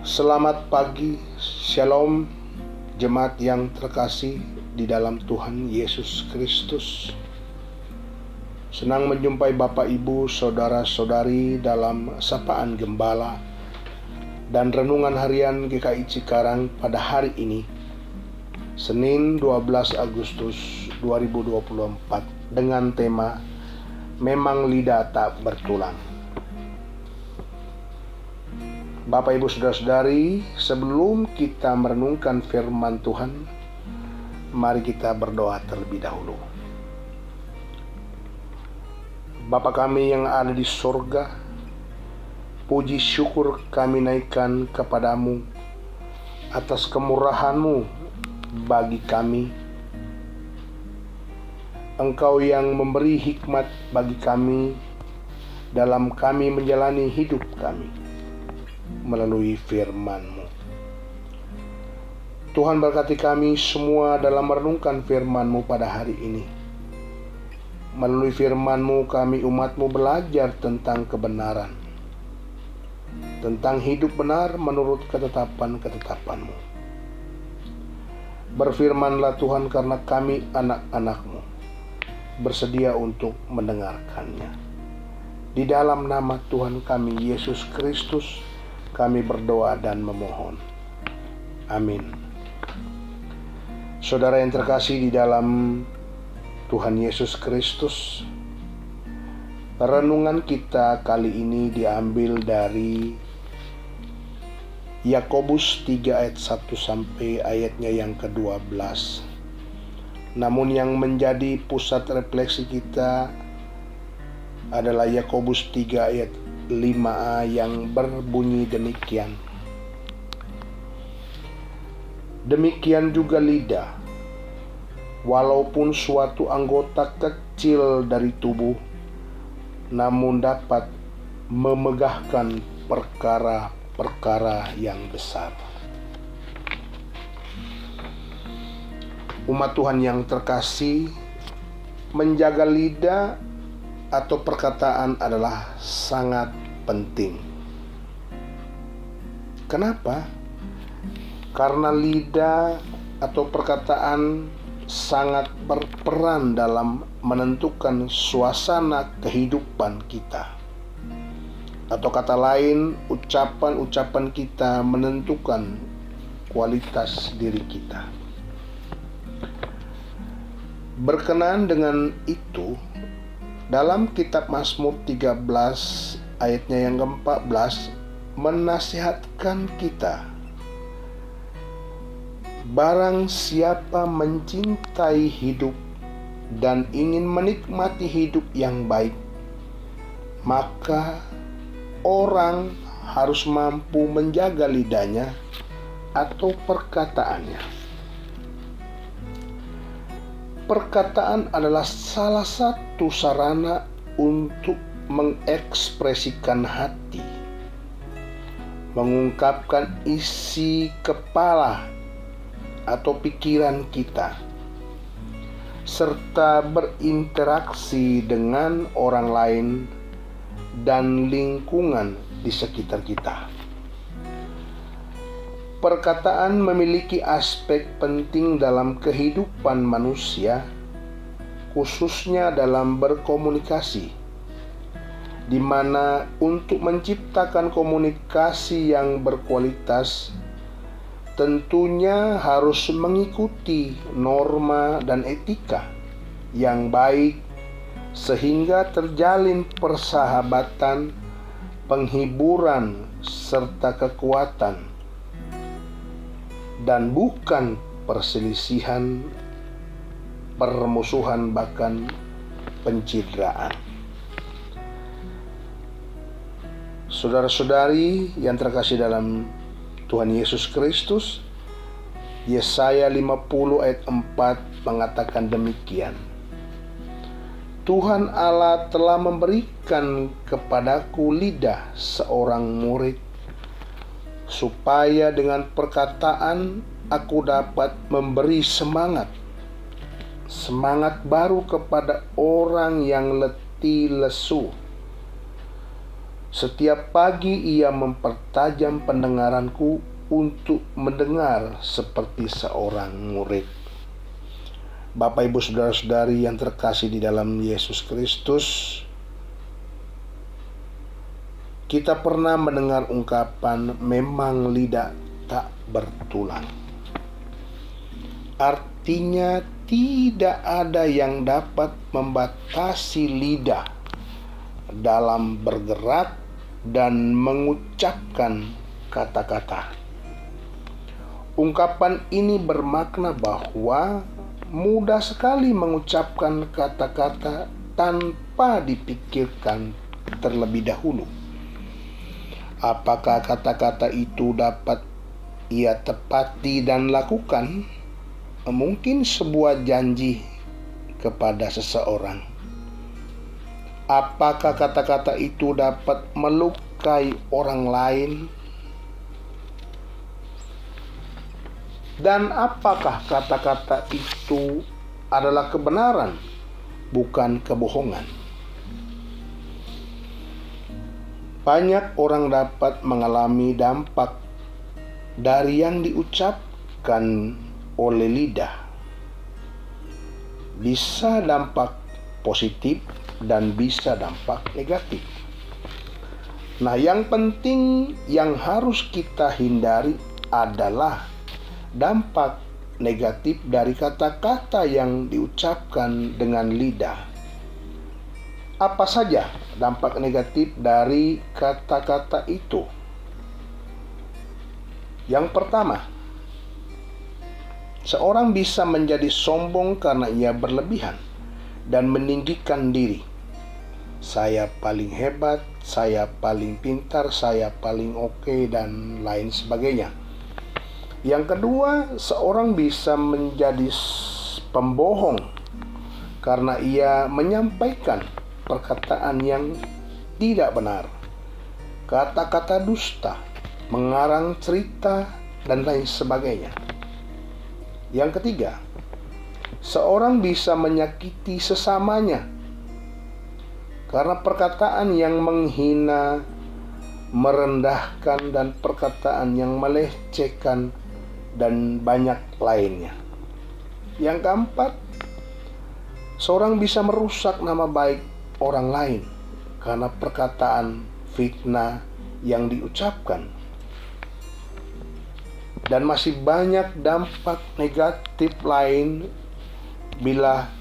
Selamat pagi, Shalom, jemaat yang terkasih di dalam Tuhan Yesus Kristus. Senang menjumpai Bapak, Ibu, Saudara-saudari dalam Sapaan Gembala dan Renungan Harian GKI Cikarang pada hari ini, Senin 12 Agustus 2024, dengan tema Memang Lidah Tak Bertulang. Bapak, Ibu, Saudara-saudari, sebelum kita merenungkan firman Tuhan, mari kita berdoa terlebih dahulu. Bapa kami yang ada di surga, puji syukur kami naikkan kepadamu atas kemurahan-Mu bagi kami. Engkau yang memberi hikmat bagi kami dalam kami menjalani hidup kami melalui firman-Mu. Tuhan berkati kami semua dalam merenungkan firman-Mu pada hari ini. Melalui firman-Mu kami umat-Mu belajar tentang kebenaran, tentang hidup benar menurut ketetapan-ketetapan-Mu. Berfirmanlah Tuhan, karena kami anak-anak-Mu bersedia untuk mendengarkannya. Di dalam nama Tuhan kami Yesus Kristus kami berdoa dan memohon. Amin. Saudara yang terkasih di dalam Tuhan Yesus Kristus, renungan kita kali ini diambil dari Yakobus 3 ayat 1 sampai ayatnya yang ke-12. Namun yang menjadi pusat refleksi kita adalah Yakobus 3 ayat 5a yang berbunyi demikian. Demikian juga lidah, walaupun suatu anggota kecil dari tubuh, namun dapat memegahkan perkara-perkara yang besar. Umat Tuhan yang terkasih, menjaga lidah atau perkataan adalah sangat penting. Kenapa? Karena lidah atau perkataan sangat berperan dalam menentukan suasana kehidupan kita. Atau kata lain, ucapan-ucapan kita menentukan kualitas diri kita. Berkenaan dengan itu, dalam kitab Mazmur 13 ayatnya yang ke-14 menasihatkan kita, barang siapa mencintai hidup dan ingin menikmati hidup yang baik, maka orang harus mampu menjaga lidahnya atau perkataannya. Perkataan adalah salah satu sarana untuk mengekspresikan hati, mengungkapkan isi kepala atau pikiran kita, serta berinteraksi dengan orang lain dan lingkungan di sekitar kita. Perkataan memiliki aspek penting dalam kehidupan manusia, khususnya dalam berkomunikasi, di mana untuk menciptakan komunikasi yang berkualitas, tentunya harus mengikuti norma dan etika yang baik, sehingga terjalin persahabatan, penghiburan, serta kekuatan, dan bukan perselisihan, permusuhan, bahkan pencitraan. Saudara-saudari yang terkasih dalam Tuhan Yesus Kristus, Yesaya 50 ayat 4 mengatakan demikian. Tuhan Allah telah memberikan kepadaku lidah seorang murid, supaya dengan perkataan aku dapat memberi semangat baru kepada orang yang letih lesu, Setiap pagi ia mempertajam pendengaranku untuk mendengar seperti seorang murid. Bapak, Ibu, Saudara-saudari yang terkasih di dalam Yesus Kristus, kita pernah mendengar ungkapan memang lidah tak bertulang. Artinya tidak ada yang dapat membatasi lidah dalam bergerak dan mengucapkan kata-kata. Ungkapan ini bermakna bahwa mudah sekali mengucapkan kata-kata tanpa dipikirkan terlebih dahulu. Apakah kata-kata itu dapat ia tepati dan lakukan? Mungkin sebuah janji kepada seseorang. Apakah kata-kata itu dapat melukai orang lain? Dan apakah kata-kata itu adalah kebenaran, bukan kebohongan? Banyak orang dapat mengalami dampak dari yang diucapkan oleh lidah. Bisa dampak positif dan bisa dampak negatif. Nah, yang penting yang harus kita hindari adalah dampak negatif dari kata-kata yang diucapkan dengan lidah. Apa saja dampak negatif dari kata-kata itu? Yang pertama, seorang bisa menjadi sombong karena ia berlebihan dan meninggikan diri. Saya paling hebat, saya paling pintar, saya paling oke, dan lain sebagainya. Yang kedua, seorang bisa menjadi pembohong karena ia menyampaikan perkataan yang tidak benar, kata-kata dusta, mengarang cerita, dan lain sebagainya. Yang ketiga, seorang bisa menyakiti sesamanya karena perkataan yang menghina, merendahkan, dan perkataan yang melecehkan, dan banyak lainnya. Yang keempat, seorang bisa merusak nama baik orang lain karena perkataan fitnah yang diucapkan. Dan masih banyak dampak negatif lain bila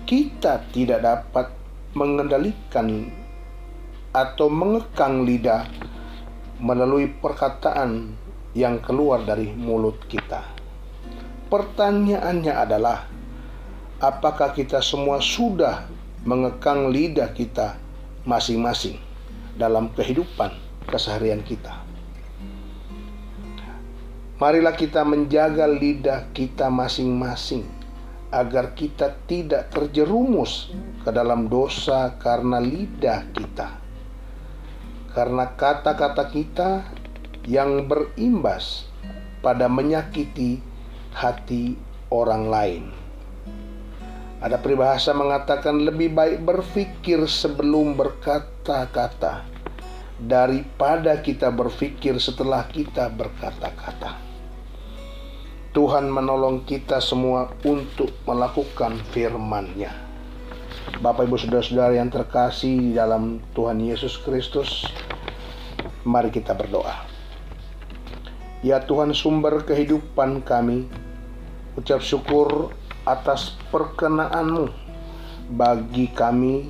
kita tidak dapat mengendalikan atau mengekang lidah melalui perkataan yang keluar dari mulut kita. Pertanyaannya adalah, apakah kita semua sudah mengekang lidah kita masing-masing dalam kehidupan keseharian kita? Marilah kita menjaga lidah kita masing-masing agar kita tidak terjerumus ke dalam dosa karena lidah kita. Karena kata-kata kita yang berimbas pada menyakiti hati orang lain. Ada peribahasa mengatakan lebih baik berpikir sebelum berkata-kata daripada kita berpikir setelah kita berkata-kata. Tuhan menolong kita semua untuk melakukan firman-Nya. Bapak, Ibu, Saudara-saudara yang terkasih di dalam Tuhan Yesus Kristus, mari kita berdoa. Ya Tuhan, sumber kehidupan kami, ucap syukur atas perkenan-Mu bagi kami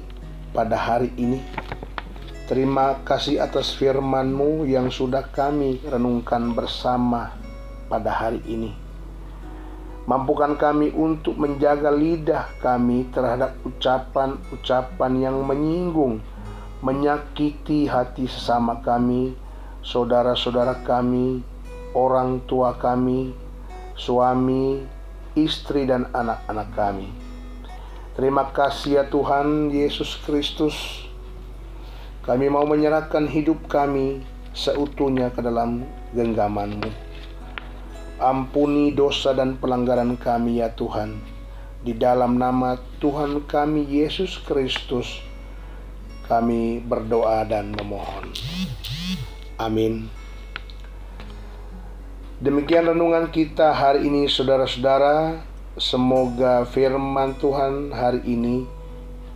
pada hari ini. Terima kasih atas firman-Mu yang sudah kami renungkan bersama pada hari ini. Mampukan kami untuk menjaga lidah kami terhadap ucapan-ucapan yang menyinggung, menyakiti hati sesama kami, saudara-saudara kami, orang tua kami, suami, istri, dan anak-anak kami. Terima kasih ya Tuhan Yesus Kristus. Kami mau menyerahkan hidup kami seutuhnya ke dalam genggaman-Mu. Ampuni dosa dan pelanggaran kami ya Tuhan. Di dalam nama Tuhan kami Yesus Kristus, kami berdoa dan memohon. Amin. Demikian renungan kita hari ini, saudara-saudara. Semoga firman Tuhan hari ini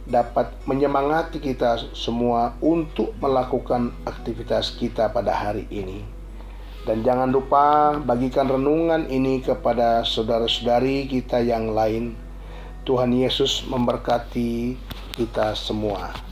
dapat menyemangati kita semua untuk melakukan aktivitas kita pada hari ini. Dan jangan lupa bagikan renungan ini kepada saudara-saudari kita yang lain. Tuhan Yesus memberkati kita semua.